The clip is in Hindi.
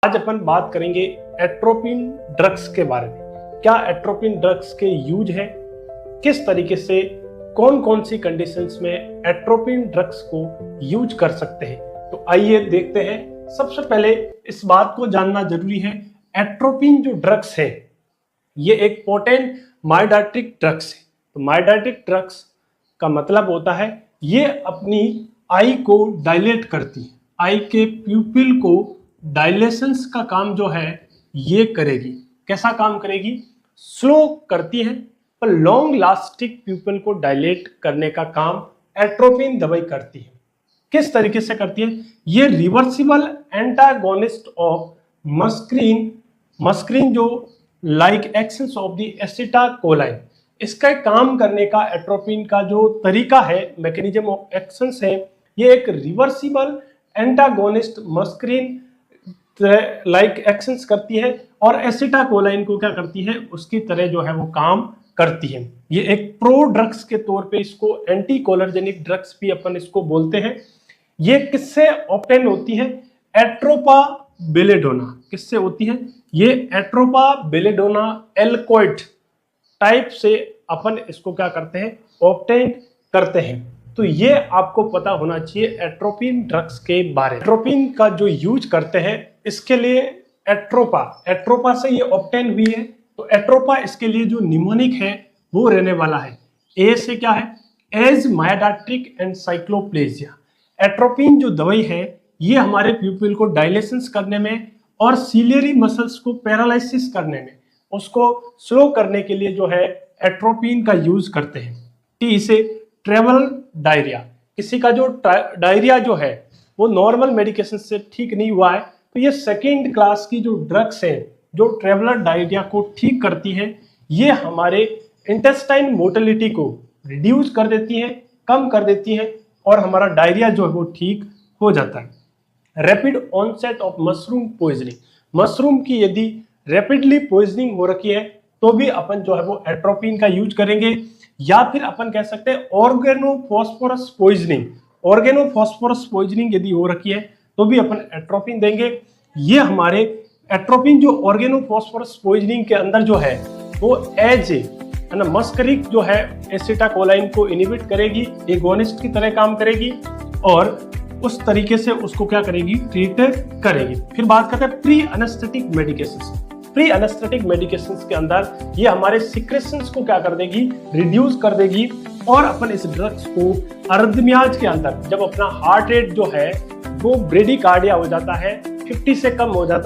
आज अपन बात करेंगे एट्रोपिन ड्रग्स के बारे में। क्या एट्रोपिन ड्रग्स के यूज है, किस तरीके से कौन कौन सी कंडीशंस में एट्रोपिन ड्रग्स को यूज कर सकते हैं। तो आइए देखते हैं। सबसे पहले इस बात को जानना जरूरी है, एट्रोपिन जो ड्रग्स है ये एक पोटेंट मायोडार्टिक ड्रग्स है। तो मायोडार्टिक ड्रग्स का मतलब होता है ये अपनी आई को डायलेट करती है, आई के प्यूपिल को डायलेशंस का काम जो है ये करेगी। कैसा काम करेगी? स्लो करती है, पर लॉन्ग लास्टिंग प्यूपिल को डायलेट करने का काम एट्रोपिन दवाई करती है। किस तरीके से करती है? ये रिवर्सिबल एंटागोनिस्ट ऑफ मस्क्रीन जो लाइक एक्शंस ऑफ द एसिटाकोलाइन, इसका काम करने का एट्रोपिन का जो तरीका है, मैकेनिज्म ऑफ एक्शंस है, ये एक रिवर्सिबल एंटागोनिस्ट मस्क्रीन लाइक एक्शंस करती है और एसिटाकोलाइन को क्या करती है, उसकी तरह जो है वो काम करती है। ये एक प्रो ड्रग्स के तौर पे इसको एंटी कोलर्जेनिक ड्रग्स भी अपन इसको बोलते हैं। ये किससे ऑब्टेन होती है? Atropa belladonna. किससे होती है? ये एट्रोपा बेलेडोना एल्कोइड टाइप से अपन इसको क्या करते हैं, ऑब्टेन करते हैं। तो ये आपको पता होना चाहिए एट्रोपिन ड्रग्स के बारे में। एट्रोपिन का जो यूज करते हैं इसके लिए एट्रोपा से ये ऑब्टेन हुई है। तो एट्रोपा इसके लिए जो निमोनिक है वो रहने वाला है, ए से क्या है, एज मायोडार्टिक एनसाइक्लोप्लेजिया। एट्रोपिन जो दवाई है ये हमारे प्यूपिल को डायलेशंस करने में और सीलियरी मसल्स को पैरालिसिस करने में, उसको स्लो करने के लिए जो है एट्रोपिन का यूज करते हैं। टी से ट्रेवल डायरिया, किसी का जो डायरिया जो है वो नॉर्मल मेडिकेशन से ठीक नहीं हुआ है, तो ये सेकेंड क्लास की जो ड्रग्स है जो ट्रेवलर डायरिया को ठीक करती है, ये हमारे इंटेस्टाइन मोटिलिटी को रिड्यूस कर देती है, कम कर देती है और हमारा डायरिया जो है वो ठीक हो जाता है। Rapid onset of mushroom poisoning, mushroom की यदि रैपिडली पॉइजनिंग हो रखी है तो भी अपन जो है वो एट्रोपिन का यूज करेंगे। या फिर अपन कह सकते हैं ऑर्गेनोफॉस्फोरस पॉइजनिंग, ऑर्गेनोफॉस्फोरस पॉइजनिंग यदि हो रखी है तो भी अपन एट्रोपिन देंगे। ये हमारे एट्रोपिन जो ऑर्गेनोफॉस्फोरस पॉइजनिंग के अंदर जो है वो एज है ना, मस्करिक जो है एसिटाकोलाइन को इनहिबिट करेगी, एगोनिस्ट की तरह काम करेगी और उस तरीके से उसको क्या करेगी, ट्रीट करेगी। फिर बात करते हैं pre anaesthetic medications. Pre anaesthetic medications के अंदर ये हमारे सिक्रेशंस को क्या कर देगी, रिड्यूस कर देगी और अपन इस ड्रग्स को अर्धमियाज के अंदर, जब अपना हार्ट रेट जो है वो ब्रेडिकार्डिया हो जाता है, 50 से कम हो जाता